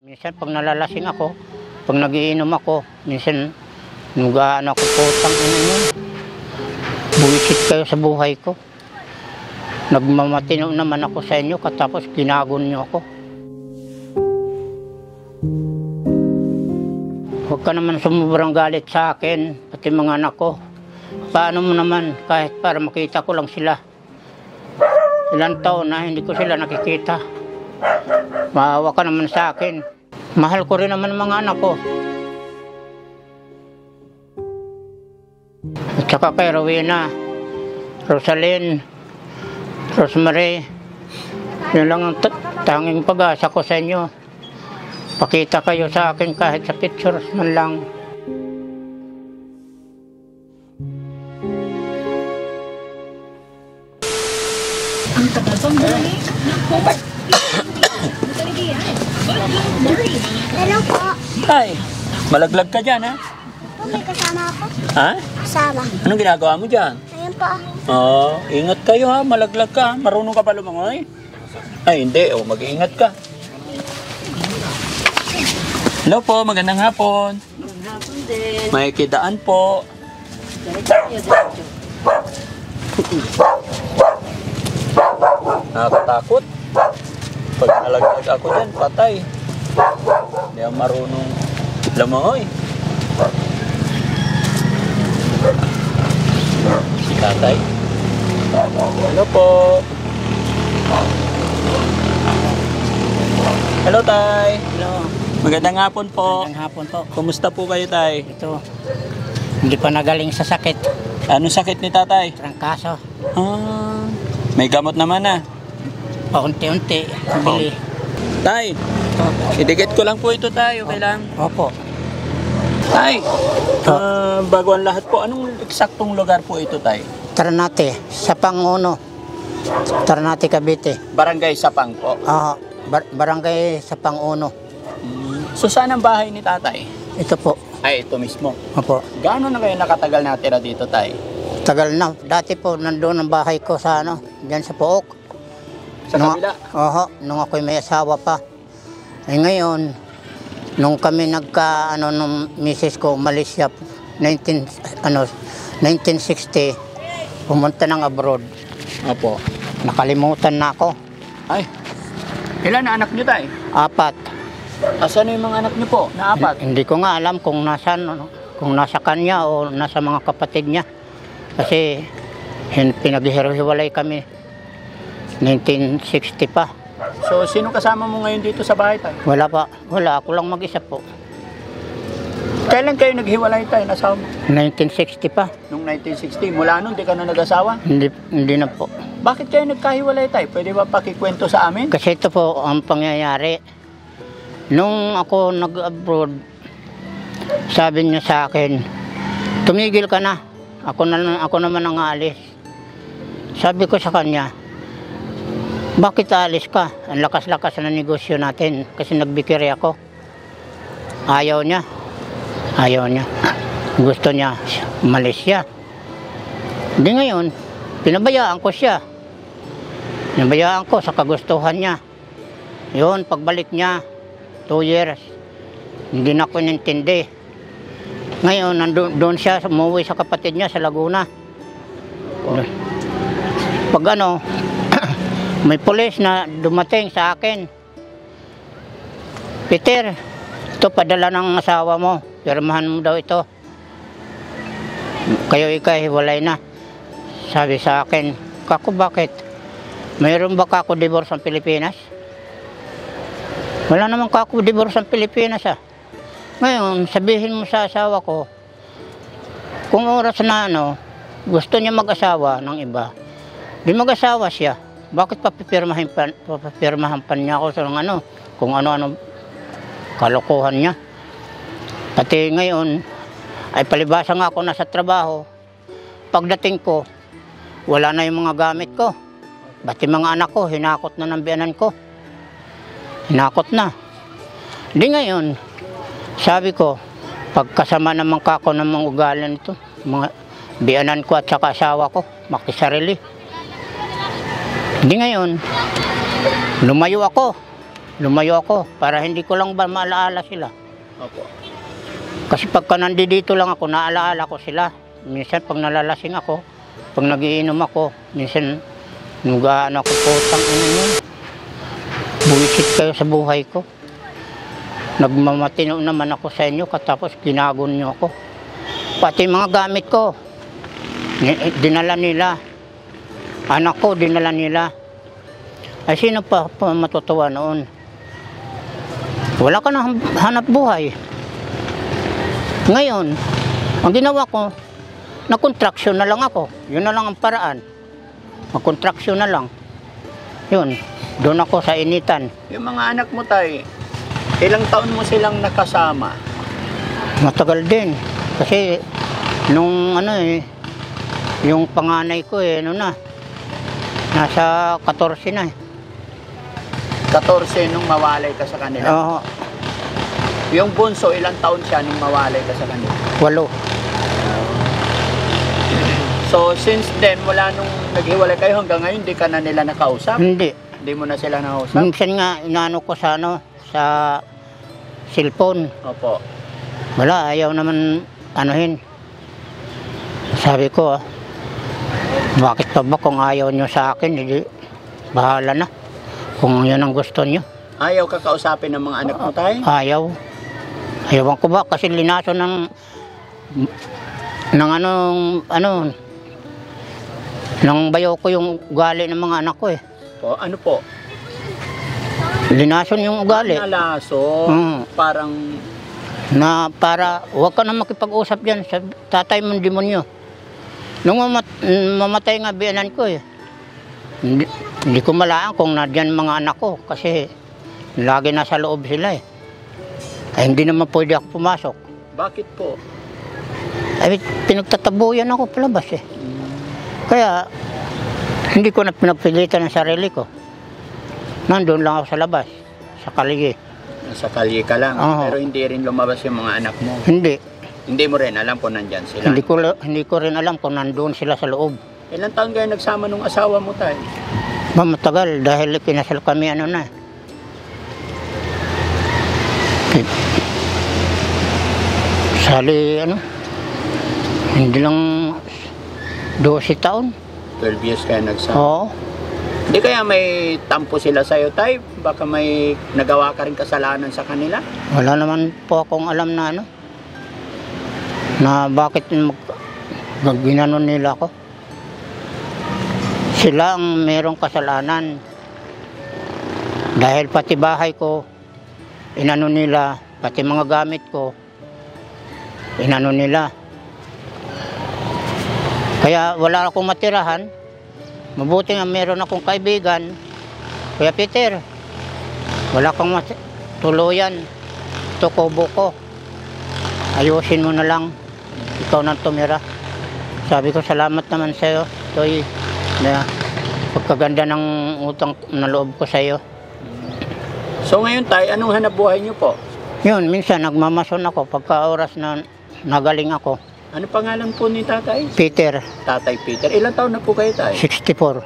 Minsan pag nalalasing ako, pag nagiinom ako, minsan nag-aano ako, putang ina yun. Buwisit kayo sa buhay ko. Nagmamatino naman ako sa inyo, katapos ginagon niyo ako. Huwag ka naman sumubrang galit sa akin, pati mga anak ko. Paano mo naman, kahit para makita ko lang sila. Ilang taon na hindi ko sila nakikita. Maawa ka naman sa akin. Mahal ko rin naman mga anak ko. At saka kay Rowena, Rosalyn, Rosemary, yun lang ang tanging pag-asa ko sa inyo. Pakita kayo sa akin kahit sa pictures man lang. Ang tagal pang dali. Hello po. Ay, malaglag ka dyan, ha? Po, may kasama ako. Ha? Kasama. Anong ginagawa mo dyan? Ayun po. Oo, ingat kayo ha, malaglag ka. Marunong ka pa lumangoy? Ay, hindi. O, mag-iingat ka. Hello po, magandang hapon. Magandang hapon din. May kidaan po. Nakakatakot. Pag nalaglag ako dyan, patay. Hindi ako marunong lumangoy. Si tatay. Hello po. Hello, tay. Hello, Magandang hapon po. magandang hapon po. Kumusta po kayo, tay? Ito, hindi pa nagaling sa sakit. Anong sakit ni tatay? Trangkaso, Ah, may gamot naman na. paunti-unti, bili. Tay, idikit ko lang po ito tayo. Kailangan. Opo. Tay, bago ang lahat po, anong eksaktong lugar po ito, tay? Ternate, sa Panguno. Ternate, Cavite. Barangay Sapang po. Barangay sa Panguno. So, saan ang bahay ni tatay? Ito po. Ay, ito mismo. Opo. Gaano na kayo nakatagal natira dito, tay? Tagal na. Dati po, nandoon ang bahay ko sa dyan sa Pook. Sa kabila? Nung ako'y may asawa pa. Eh ngayon, nung kami nung misis ko, Malaysia, 1960, pumunta ng abroad. Opo. Nakalimutan na ako. Ay, ilan na anak niyo, tay? 4. Asan yung mga anak niyo po na 4? Hindi ko nga alam kung nasa kanya o nasa mga kapatid niya. Kasi pinaghihiro-hiwalay kami. 1960 pa. So, sino kasama mo ngayon dito sa bahay, tay? Wala pa. Wala. Ako lang mag-isa po. Kailan kayo naghiwalay, tay? Nasawa mo? 1960 pa. Nung 1960. Mula nun, di ka na nag-asawa? Hindi na po. Bakit kayo nagkahiwalay, tay? Pwede ba pakikwento sa amin? Kasi ito po ang pangyayari. Nung ako nag-abroad, sabi niya sa akin, tumigil ka na. Ako naman ang aalis. Sabi ko sa kanya, bakit aalis ka? Ang lakas-lakas na negosyo natin kasi nagbikiri ako. Ayaw niya. Gusto niya Malaysia. Hindi ngayon, pinabayaan ko siya. Pinabayaan ko sa kagustuhan niya. Yun, pagbalik niya, 2 years. Hindi na ako nintindi. Ngayon, doon siya, umuwi sa kapatid niya sa Laguna. Pag may pulis na dumating sa akin. Peter, ito padala ng asawa mo. Pirmahan mo daw ito. Kayo ikahiwalay na. Sabi sa akin, kako bakit? Mayroon ba kako divorce sa Pilipinas? Wala naman kako divorce sa Pilipinas ah. Ngayon, sabihin mo sa asawa ko, kung oras na gusto niya mag-asawa ng iba, di mag-asawa siya. Bakit papipirmahan pa niya ako sa kung ano-ano kalokohan niya. Pati ngayon, ay palibasa nga ako nasa trabaho. Pagdating ko, wala na yung mga gamit ko. Pati mga anak ko, hinakot na ng biyanan ko. Hinakot na. Di ngayon, sabi ko, pagkasama naman kako ng mga ugali nito, mga biyanan ko at saka asawa ko, makisarili. Hindi ngayon, lumayo ako. lumayo ako para hindi ko lang ba maalaala sila. Opo. Kasi pagka nandito lang ako, naalaala ko sila. Minsan pag nalalasing ako, pag nagiinom ako, minsan nag-ano ako, putang ina nyo. Buwisit kayo sa buhay ko. Nagmamatino naman ako sa inyo, katapos ginagon nyo ako. Pati mga gamit ko, dinala nila. Anak ko, dinala nila. Ay, sino pa matutuwa noon? Wala ka na hanap buhay. Ngayon, ang ginawa ko, na-contraction na lang ako. Yun na lang ang paraan. Mag-contraction na lang. Yun, doon ako sa initan. Yung mga anak mo, tay, ilang taon mo silang nakasama? Matagal din. Kasi, nung yung panganay ko nasa 14 na 14 nung mawalay ka sa kanila. Oo, Yung bunso, ilang taon siya nung mawalay ka sa kanila? 8. So, since then, mula nung naghiwalay kayo hanggang ngayon, hindi ka na nila nakausap? Hindi. Hindi mo na sila nakausap? Minsan nga, inaano ko sa cellphone. Opo. Wala, ayaw naman anuhin. Sabi ko, bakit pa ba kung ayaw nyo sa akin, hindi, bahala na. Kung yun ang gusto nyo. Ayaw ka kausapin ng mga anak mo, tay? Ayaw. Ayawan ko ba, kasi linaso ng bayaw ko yung ugali ng mga anak ko eh. Po, ano po? Linason yung ugali. Nalaso, parang... Na para, huwag ka na makipag-usap dyan sa tatay mong demonyo. Nung mamatay nga biyanan ko eh. Hindi ko malaan kung nadyan mga anak ko kasi lagi nasa loob sila eh. Ay hindi naman pwede ako pumasok. Bakit po? Ay pinagtatabuyan ako palabas eh. Kaya hindi ko na pinapilitan ang sarili ko. Nandun lang ako sa labas, sa kalye. Nasa kalye ka lang, Oo. pero hindi rin lumabas yung mga anak mo. Hindi. Hindi mo rin alam kung nandyan sila. Hindi ko rin alam kung nandun sila sa loob. Ilang taon kayo nagsama nung asawa mo, tay? Matagal dahil kinasal kami Sali hindi lang 12 taon. 12 years kayo nagsama. Oo. Hindi kaya may tampo sila sa'yo, tay? Baka may nagawa ka rin kasalanan sa kanila? Wala naman po akong alam na na bakit ginanon nila ako. Sila ang merong kasalanan. Dahil pati bahay ko, inano nila, pati mga gamit ko, inano nila. Kaya wala akong matirahan. Mabuti nga meron akong kaibigan, Kuya Peter. Wala kang tuluyan. Ito kubo ko. Ayusin mo na lang. Ikaw nang tumira. Sabi ko, salamat naman sa'yo, Toy, na pagkaganda ng utang na loob ko sa'yo. So ngayon, tay, anong hanap buhay niyo po? Yun, minsan nagmamason ako pagka oras na nagaling ako. Ano pangalan po ni tatay? Peter, Tatay Peter. Ilang taon na po kayo, tay? 64.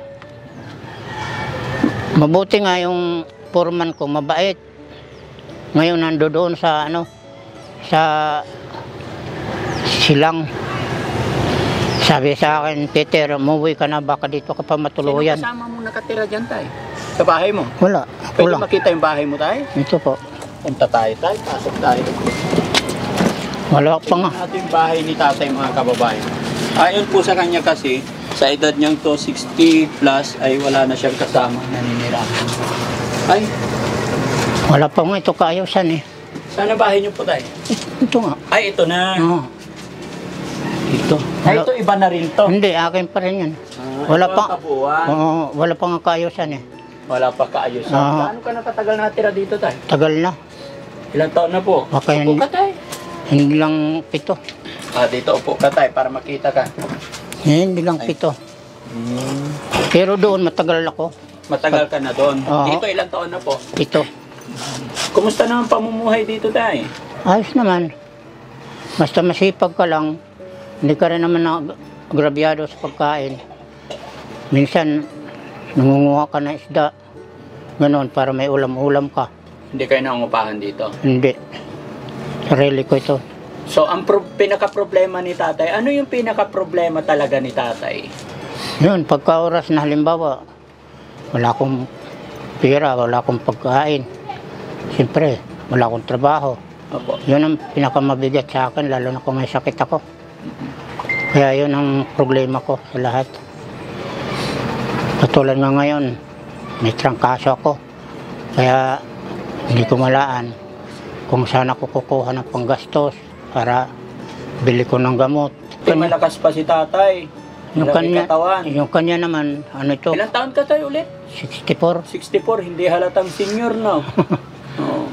Mabuti nga yung foreman ko, mabait. Ngayon nandoon sa sa silang. Sabi sa akin, Peter, umuwi ka na, baka dito ka pa matuluyan. Sino kasama mo nakatira dyan, tay? Sa bahay mo? Wala, Pwede wala. makita yung bahay mo, tay? Ito po. Punta tayo, tay. Pasok tayo. Wala pa nga. Tingnan natin yung bahay ni tatay, mga kababayan. Ayon po sa kanya kasi, sa edad niyang 260 plus ay wala na siyang kasama naninira. Ay, Wala pa nga ito kaayusan eh. sana bahay niyo po, tay? Ito nga. Ay, ito na. Oo. Ito. Ay, ito iba na rin to. Hindi, akin pa rin yan. Wala Wala pa. pa. Oo, wala pa nga kaayusan eh. Wala pa kaayusan. Oo. Gaano ka nakatagal natira dito, tay? Tagal na. Ilang taon na po? Baka Upo yan- ka, tay. Hindi lang 7. Dito upo ka, tay, para makita ka. Hindi lang 7. Pero doon matagal ako. Matagal ka na doon. Oo. Dito ilang taon na po? 7. Kumusta naman pamumuhay dito, tay? Ayos naman. Basta masipag ka lang, hindi ka rin naman agrabyado sa pagkain. Minsan, nangunguha ka ng isda. Ganon, para may ulam-ulam ka. Hindi kayo nangungupahan dito. Hindi. Sarili ko ito. So, ang pinaka-problema ni tatay, ano yung pinaka-problema talaga ni tatay? Yun, pagka oras na halimbawa, wala akong pera, wala akong pagkain. Siyempre, wala akong trabaho. Opo. Yun ang pinakamabigat sa akin, lalo na kung may sakit ako. Kaya yun ang problema ko sa lahat. Katulad nga ngayon, may trangkaso ako. Kaya hindi ko malaan kung saan ako kukuha ng panggastos para bili ko ng gamot. Malakas pa si tatay. Yung kanya naman, ano ito? Ilang taon ka tayo ulit? 64. 64, hindi halatang senior, no? Oo.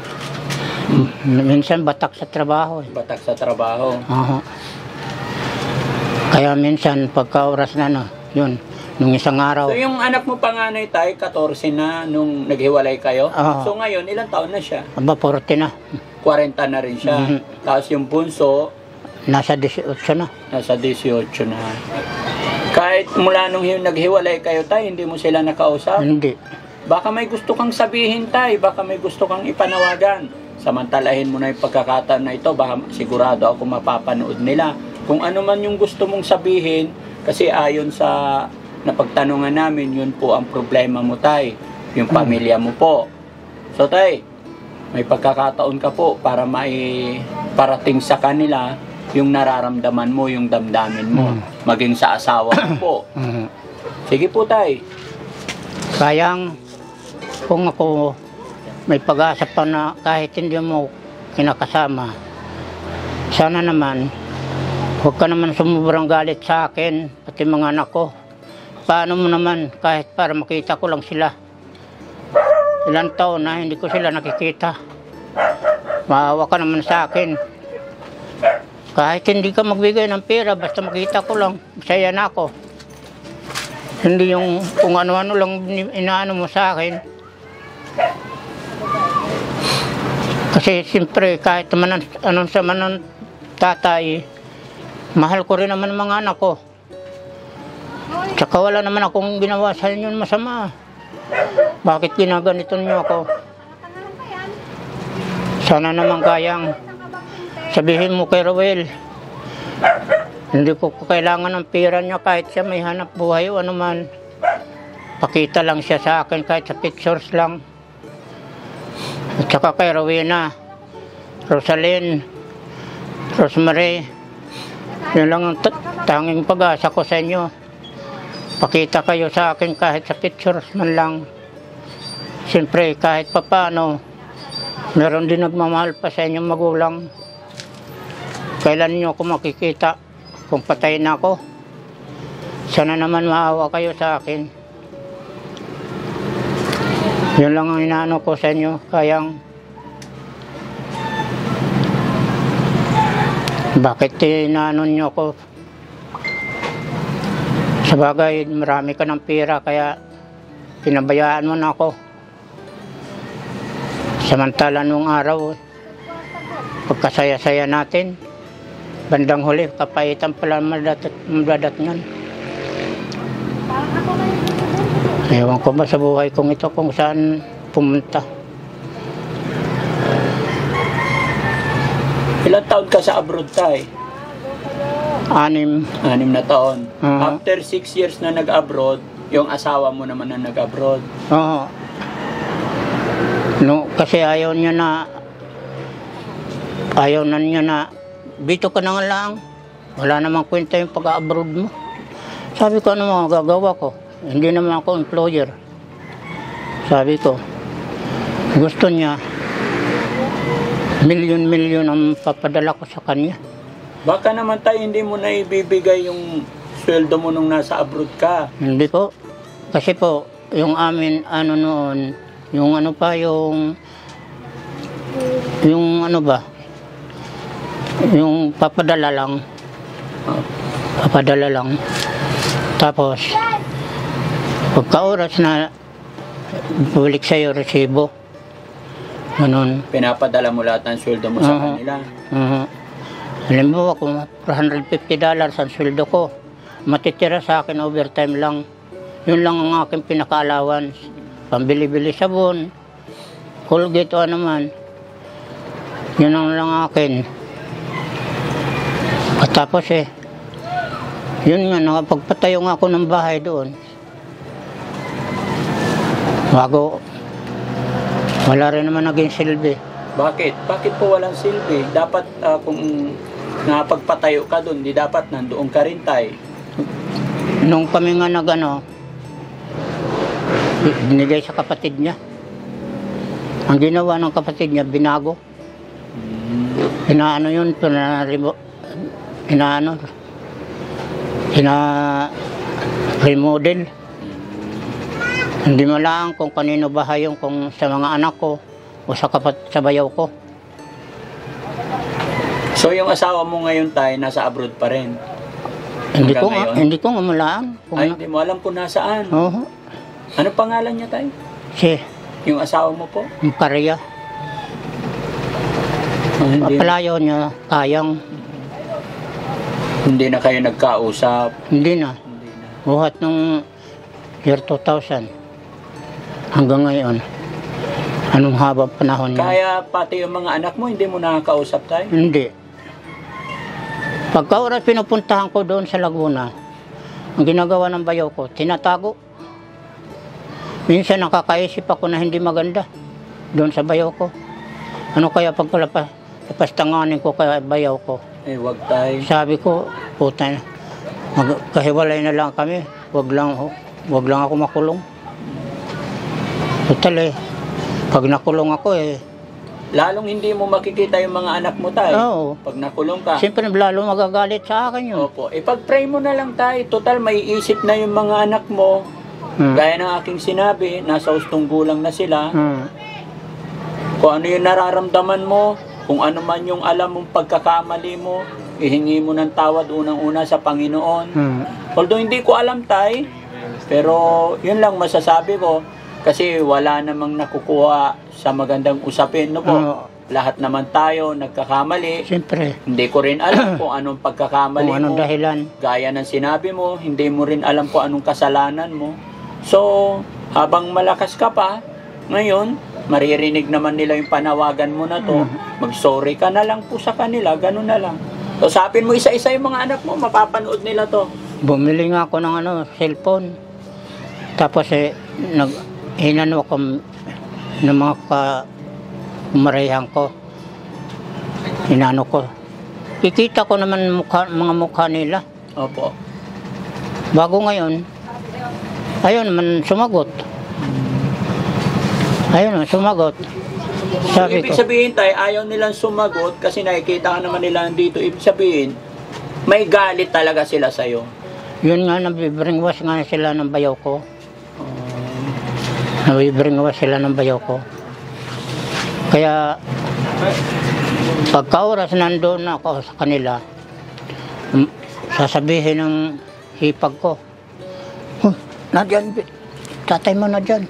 Minsan batak sa trabaho. Batak sa trabaho. Aha. Kaya minsan pagka oras na yun, nung isang araw. So yung anak mo panganay tayo, 14 na nung naghiwalay kayo? Oo. So ngayon, ilang taon na siya? Aba, 40 na. 40 na rin siya. Tapos yung bunso, Nasa 18 na. nasa 18 na. Kahit mula nung naghiwalay kayo tayo, hindi mo sila nakausap? Hindi. Baka may gusto kang sabihin tayo, baka may gusto kang ipanawagan. Samantalahin mo na yung pagkakataon na ito, baka sigurado ako mapapanood nila. Kung ano man yung gusto mong sabihin, kasi ayon sa napagtanungan namin, yun po ang problema mo tay, yung pamilya mo po. So tay, may pagkakataon ka po para parating sa kanila yung nararamdaman mo, yung damdamin mo, maging sa asawa mo po. Sige po tay. Sayang kung ako may pag-asa pa na kahit hindi mo kinakasama, sana naman huwag ka naman sumubrang galit sa akin pati mga anak ko. Paano mo naman kahit para makita ko lang sila, ilang taon na hindi ko sila nakikita. Maawa ka naman sa akin. Kahit hindi ka magbigay ng pera, basta makita ko lang, masaya na ako. Hindi yung kung ano-ano lang inaano mo sa akin. Kasi siyempre kahit naman anong sa man ng tatay, mahal ko rin naman ang mga anak ko. Tsaka wala naman akong ginawa sa inyo masama. Bakit ginaganito niyo ako? Sana naman kayang sabihin mo kay Rowel, hindi ko kailangan ng pera niya kahit siya may hanap buhay o ano man. Pakita lang siya sa akin kahit sa pictures lang. At saka kay Rowena, Rosalyn, Rosemary, yun lang ang tanging pag-asa ko sa inyo. Pakita kayo sa akin kahit sa pictures man lang. Siyempre kahit papano, meron din nagmamahal pa sa inyong magulang. Kailan niyo ako makikita kung patay na ako? Sana naman maawa kayo sa akin. Yun lang ang inaano ko sa inyo. Kayang bakit inaano niyo ako? Sa bagay, marami ka ng pera kaya pinabayaan mo na ako. Samantala nung araw, pagkasaya-saya natin, bandang huli, kapaitan pala madadat niyan. Ewan ko ba sa buhay kong ito kung saan pumunta. Ilang taon ka sa abroad tay? 6. 6 na taon. Uh-huh. After 6 years na nag-abroad, yung asawa mo naman na nag-abroad. Oo. No, kasi ayaw niya na bito ka na nga lang. Wala namang kwenta yung pag-abroad mo. Sabi ko, ano mga gagawa ko? Hindi naman ako employer. Sabi ko, gusto niya, milyon-milyon ang papadala ko sa kanya. Baka naman tayo hindi mo na ibibigay yung sweldo mo nung nasa abroad ka. Hindi po. Kasi po, yung amin, ano noon, yung ano pa, yung ano ba, yung papadala lang. Papadala lang. Tapos, pagka oras na balik sa'yo, resibo. Ganun. Pinapadala mo lahat ng sweldo mo sa kanila. Halimbawa, kung $450 ang sweldo ko, matitira sa akin overtime lang. Yun lang ang aking pinaka-allowance. Pambili-bili sabon, Colgate o ano man. Yun ang lang akin. At tapos yun nga, nakapagpatayo nga ako ng bahay doon. Bago, wala rin naman naging silbi. Bakit? Bakit po walang silbi? Dapat kung nakapagpatayo ka doon, di dapat nandoon ka rin, tay. Nung kami nga binigay sa kapatid niya. Ang ginawa ng kapatid niya, binago. Inaano yun, remodel. Hindi mo lang kung kanino bahay yung kung sa mga anak ko o sa bayaw ko. So yung asawa mo ngayon, tay, nasa abroad pa rin? Hindi ko mamulaan. Ay, hindi mo alam kung nasaan? Oo. Ano pangalan niya, tay? Yung asawa mo po? Yung Pareya. Hindi, Palayo niya, kayang. hindi na kayo nagkausap? Hindi na. Hindi na. Buhat nung year 2000 hanggang ngayon. Anong haba panahon niya? Kaya pati yung mga anak mo, hindi mo nakakausap, tay? Hindi. Pagka oras pinupuntahan ko doon sa Laguna, ang ginagawa ng bayaw ko, tinatago. Minsan nakakaisip ako na hindi maganda doon sa bayaw ko. Ano kaya pagpastanganin ko kaya bayaw ko? Wag, tay. Sabi ko, puta na, magkahiwalay na lang kami. Wag lang ako makulong. Total pag nakulong ako Lalong hindi mo makikita yung mga anak mo, tay. Oo. Pag nakulong ka. Siyempre lalo magagalit sa akin yun. Opo. Pag-pray mo na lang, tay. Total, may isip na yung mga anak mo. Gaya ng aking sinabi, nasa ustong gulang na sila. Kung ano yung nararamdaman mo, kung ano man yung alam mong pagkakamali mo, ihingi mo ng tawad unang-una sa Panginoon. Although hindi ko alam, tay, pero yun lang masasabi ko. Kasi wala namang nakukuha sa magandang usapin, no po? Lahat naman tayo nagkakamali. Siyempre. Hindi ko rin alam kung anong pagkakamali Kung anong mo. dahilan. Gaya ng sinabi mo, hindi mo rin alam kung anong kasalanan mo. So, habang malakas ka pa, ngayon, maririnig naman nila yung panawagan mo na to. Mag-sorry ka na lang po sa kanila, ganun na lang. So, sapin mo isa-isa yung mga anak mo, mapapanood nila to. Bumili nga ako ng cellphone. Tapos hinano ko ng mga kumarihan ko. Hinano ko. Kikita ko naman mga mukha nila. Opo. Bago ngayon, ayun naman sumagot. Sabi Ibig ko, sabihin, tay, ayaw nilang sumagot kasi nakikita ka naman nila dito. Ibig sabihin, may galit talaga sila sa'yo. yun nga, nabibringwas nga sila ng bayaw ko. Nabibringwas sila ng bayaw ko. Kaya, pagka oras nandun ako sa kanila, sasabihin ng hipag ko, nadyan, tatay mo na dyan.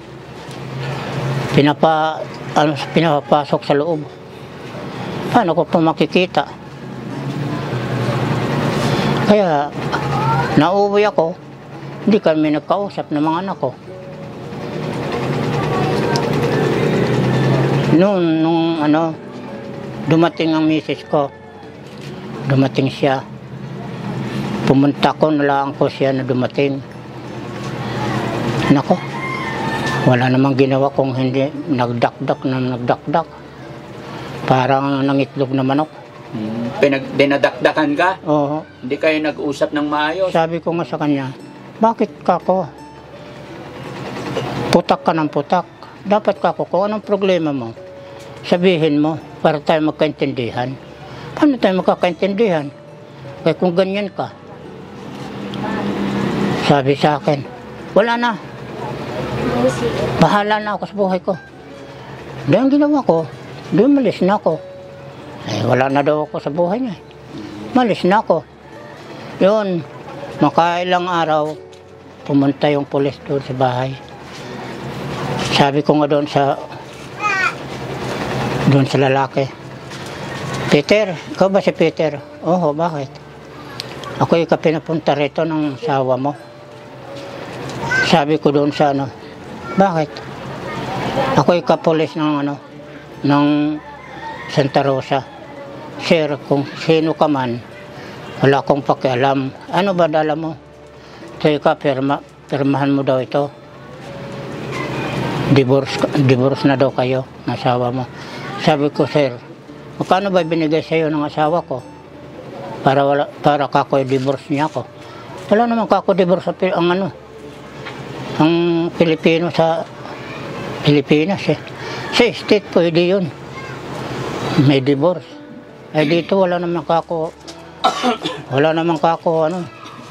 Pinapapasok sa loob. Paano ko pa makikita? Kaya, nauwi ako, hindi kami nagkausap ng mga anak ko. Nung dumating ang misis ko, dumating siya. Pumunta ko, nalaan ko siya na dumating. Nako, wala namang ginawa kung hindi nagdakdak. Parang nangitlog na manok. Dinadakdakan ka? Oo. Hindi kayo nag-usap ng maayos? Sabi ko nga sa kanya, bakit kako? Putak ka ng putak. Dapat kako, kung anong problema mo, sabihin mo para tayo magkaintindihan. Paano tayo magkakaintindihan? Kaya kung ganyan ka, sabi sa akin, wala na. Bahala na ako sa buhay ko. Dahil ang ginawa ko, umalis na ako. Wala na daw ako sa buhay niya. Malis na ako. Yun, makailang araw, pumunta yung pulis doon sa bahay. Sabi ko nga doon sa lalaki, Peter, ikaw ba si Peter? Oo, bakit? Ako yung pinapunta rito ng asawa mo. Sabi ko doon sa bakit? Ako yung kapulis ng ng Santa Rosa. Sir, kung sino ka man, wala akong pakialam. Ano ba dala mo? Teka, pirmahan mo daw ito. Divorce na daw kayo, ng asawa mo. Sabi ko, sir, magkano ba binigay sa'yo ng asawa ko? Para kako divorce niya ako. Wala naman kako divorce ang Pilipino sa Pilipinas eh. Sa state pwede yun. May divorce. Ay dito wala naman kako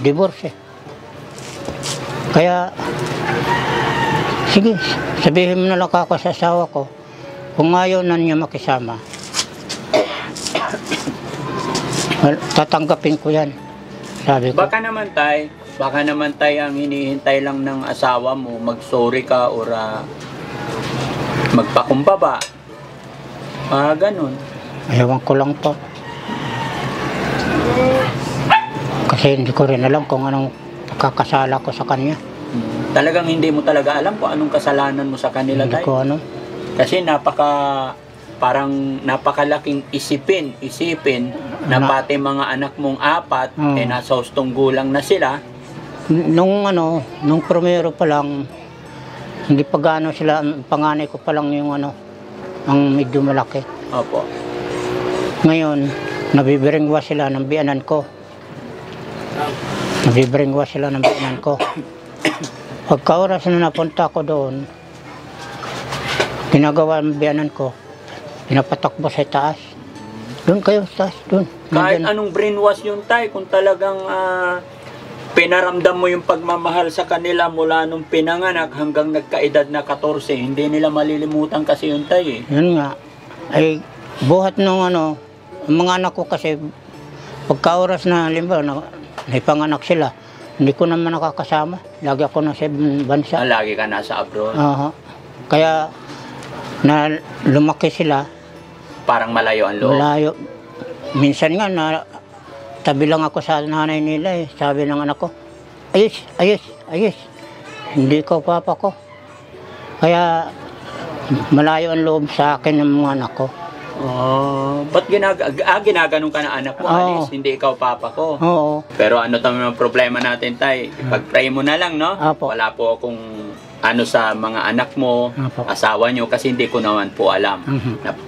divorce eh. Kaya sige, sabihin mo na lang kako sa asawa ko kung ayaw na niya makisama. Tatanggapin ko yan, sabi ko. Baka naman tay ang hinihintay lang ng asawa mo, mag-sorry ka or magpakumbaba. Ganun. Ewan ko lang po. Kasi hindi ko rin alam kung anong kakasala ko sa kanya. Talagang hindi mo talaga alam kung anong kasalanan mo sa kanila, Hindi tay? ko ano. Kasi parang napakalaking isipin na pati mga anak mong apat, nasa hustong gulang na sila. Nung primero pa lang, hindi pa gaano sila, ang panganay ko pa lang yung ang medyo malaki. Opo. Ngayon, nabibiringwa sila ng biyanan ko. Pagka oras na napunta ko doon, ginagawa ang biyanan ko, pinapatakbo sa taas. Doon kayo sa taas, doon. Kahit anong brainwash yun, tay, kung talagang pinaramdam mo yung pagmamahal sa kanila mula nung pinanganak hanggang nagkaedad na 14, hindi nila malilimutan kasi yun, tay eh. Yun nga. Ay, buhat nung ang mga anak ko kasi, pagka oras na, limbawa, naipanganak sila, hindi ko naman nakakasama. Lagi ako nasa bansa. Lagi ka nasa abroad. Kaya, na lumaki sila. Parang malayo ang loob. Malayo. Minsan nga, tabi lang ako sa nanay nila eh. Sabi ng anak ko, ayos. Hindi ko papa ko. Kaya, malayo ang loob sa akin ng mga anak ko. Ba't ginaganon ka na anak mo, Alice? Hindi ikaw papa ko. Oo. Pero ano tama ang problema natin, tay? Ipag-pray mo na lang, no? Opo. Wala po akong sa mga anak mo, Opo. asawa nyo, kasi hindi ko naman po alam.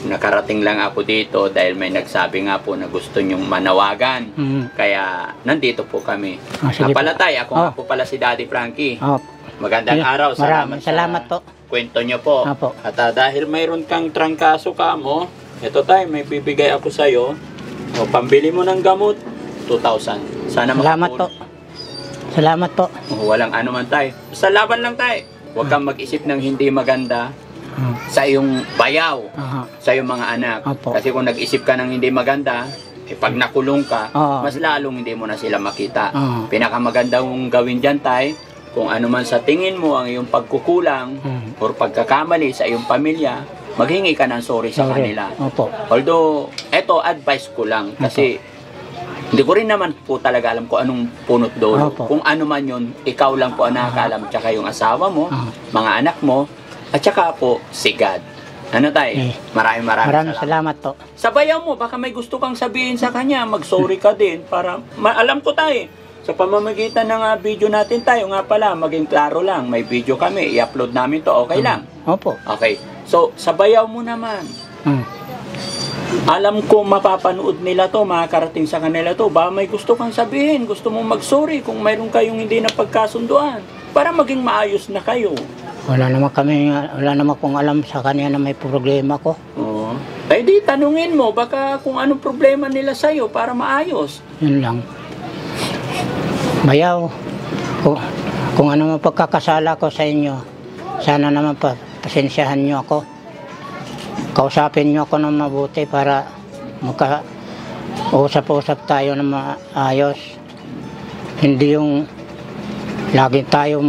Nakarating lang ako dito dahil may nagsabi nga po na gusto nyong manawagan. Kaya nandito po kami. Sige Pala, po. tay, ako nga po pala si Daddy Frankie. Sige. Magandang araw. Salamat po. Kwento nyo po. Opo. At dahil mayroon kang trangkaso ka mo, ito tay, may bibigay ako sa'yo. Pambili mo ng gamot, 2,000. Sana Salamat po. Salamat po. Walang ano man tay. Basta laban lang tay. Huwag kang mag-isip ng hindi maganda sa iyong bayaw, sa iyong mga anak. Opo. Kasi kung nag-isip ka ng hindi maganda, pag nakulong ka, mas lalong hindi mo na sila makita. Pinakamaganda mong gawin dyan tay, kung ano man sa tingin mo ang iyong pagkukulang or pagkakamali sa iyong pamilya, maghingi ka ng sorry sa kanila. Opo. Although, eto advice ko lang kasi hindi ko rin naman po talaga alam kung anong punot dulo. Kung ano man yun, ikaw lang po ang nakakaalam, tsaka yung asawa mo, mga anak mo, at tsaka po si God. Ano tayo? Maraming salamat po. Sa bayaw mo, baka may gusto kang sabihin sa kanya, mag-sorry ka din para alam ko tayo. Sa pamamagitan ng video natin tayo nga pala, maging klaro lang, may video kami, i-upload namin to, okay lang? Opo. Okay. So, sa bayaw mo naman, alam ko mapapanood nila to, makakarating sa kanila to, ba may gusto kang sabihin, gusto mong mag-sorry kung mayroon kayong hindi na pagkasunduan, para maging maayos na kayo. Wala naman kong alam sa kanya na may problema ko. Oo. Ay di, tanungin mo, baka kung anong problema nila sa'yo para maayos. Yun lang. Bayaw, kung ano man pagkakasala ko sa inyo, sana naman pasensyahan nyo ako. Kausapin nyo ako ng mabuti para magka-usap-usap tayo ng maayos. Hindi yung lagi tayo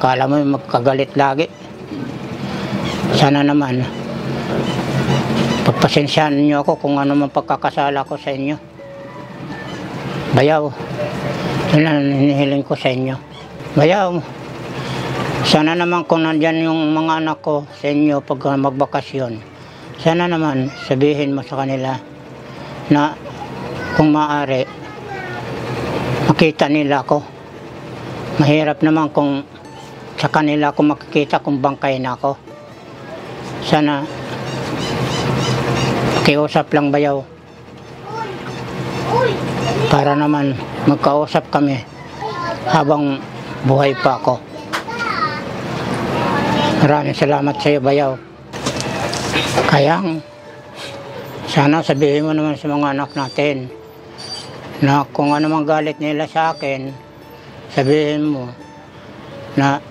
kala mo magkagalit lagi. Sana naman, pagpasensyahan nyo ako kung ano man pagkakasala ko sa inyo. Bayaw, yun ang hinihiling ko sa inyo. Bayaw, sana naman kung nandyan yung mga anak ko sa inyo pag magbakasyon, sana naman sabihin mo sa kanila na kung maaari, makita nila ako. Mahirap naman kung sa kanila ako makikita kung bangkay na ako. Sana pakiusap lang bayaw. Para naman magkausap kami habang buhay pa ako. Maraming salamat sa iyo bayaw. Kaya sana sabihin mo naman sa mga anak natin na kung ano mang galit nila sa akin, sabihin mo na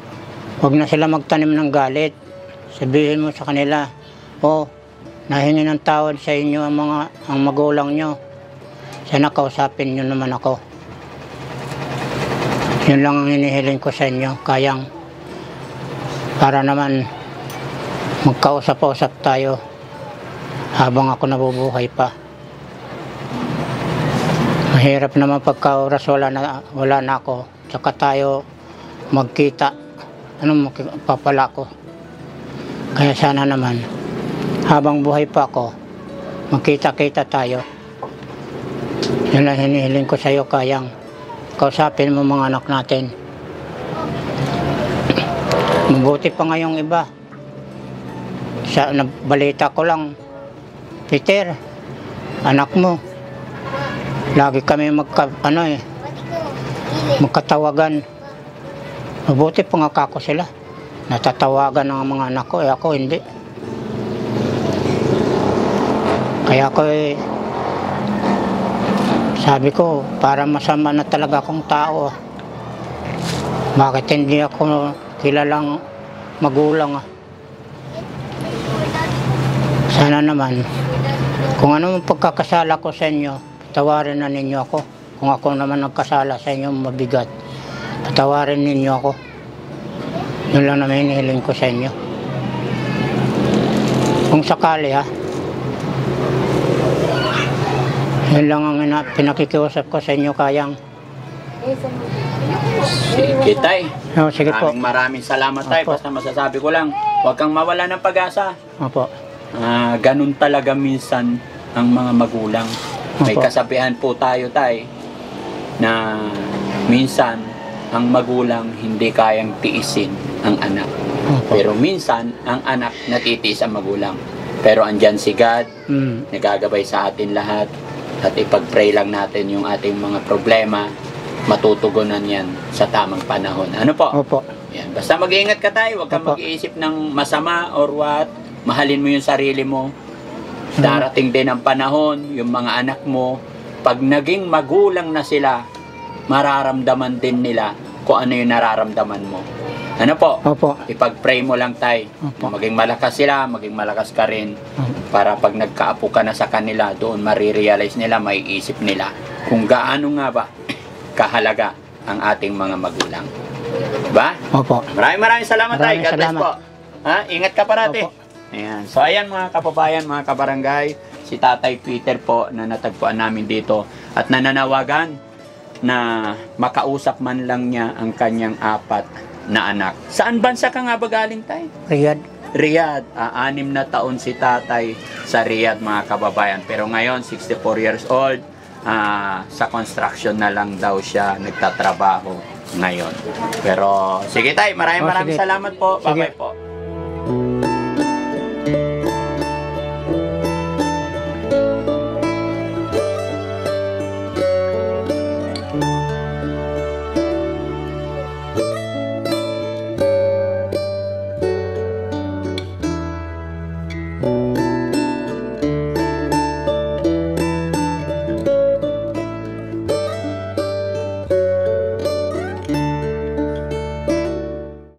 huwag na sila magtanim ng galit. Sabihin mo sa kanila, nahingi ng tawad sa inyo ang magulang nyo. Sana kausapin nyo naman ako. Yun lang ang hinihiling ko sa inyo, kayang para naman magkausap-usap tayo habang ako nabubuhay pa. Mahirap naman pagka oras wala na ako, tsaka tayo magkita. Anong magpapala ko? Kaya sana naman habang buhay pa ako, magkita-kita tayo. Yun lang hinihiling ko sa iyo, kayang kausapin mo mga anak natin. Mabuti pa ngayong iba. Sa nabalita ko lang, Peter, anak mo, lagi kami magkatawagan. Mabuti pa nga kako sila. Natatawagan ng mga anak ko, ako hindi. Kaya ako sabi ko, para masama na talaga akong tao. Bakit hindi ako kilalang magulang? Sana naman, kung ano pagkakasala ko sa inyo, patawarin na ninyo ako. Kung ako naman nagkasala sa inyo mabigat, patawarin ninyo ako. Yun lang naman hinihiling ko sa inyo. Kung sakali yun lang ang pinakikiusap ko sa inyo, kayang. Sige tay. Sige po. Maraming salamat tay. Opo. Basta masasabi ko lang, huwag kang mawala ng pag-asa. Opo. Ganun talaga minsan ang mga magulang. May Opo. kasabihan po tayo tay na minsan ang magulang hindi kayang tiisin ang anak. Opo. Pero minsan ang anak natitiis ang magulang. Pero andyan si God, nagagabay sa atin lahat, at ipag-pray lang natin yung ating mga problema, matutugunan yan sa tamang panahon. Ano po? Opo. Yan. Basta mag-iingat ka tayo, huwag kang Opo. mag-iisip ng masama or what. Mahalin mo yung sarili mo. Darating din ang panahon, yung mga anak mo, pag naging magulang na sila, mararamdaman din nila kung ano yung nararamdaman mo. Ano po? Opo. Ipag-pray mo lang tayo. Opo. Maging malakas sila, maging malakas ka rin. Opo. Para pag nagkaapo ka na sa kanila, doon marirealize nila, maiisip nila kung gaano nga ba kahalaga ang ating mga magulang. Diba? Opo. Maraming salamat tayo. Maraming God bless salamat. po. Ingat ka parati. Opo. Ayan. So ayan mga kababayan, mga kabarangay, si Tatay Peter po na natagpuan namin dito at nananawagan na makausap man lang niya ang kanyang 4 na anak. Saan bansa ka nga ba galing tayo? Riyadh. Riyadh. 6 na taon si Tatay sa Riyadh mga kababayan. Pero ngayon 64 years old. Sa construction na lang daw siya nagtatrabaho ngayon. Pero sige tay, maraming sige. salamat po. Sige. Bye-bye po.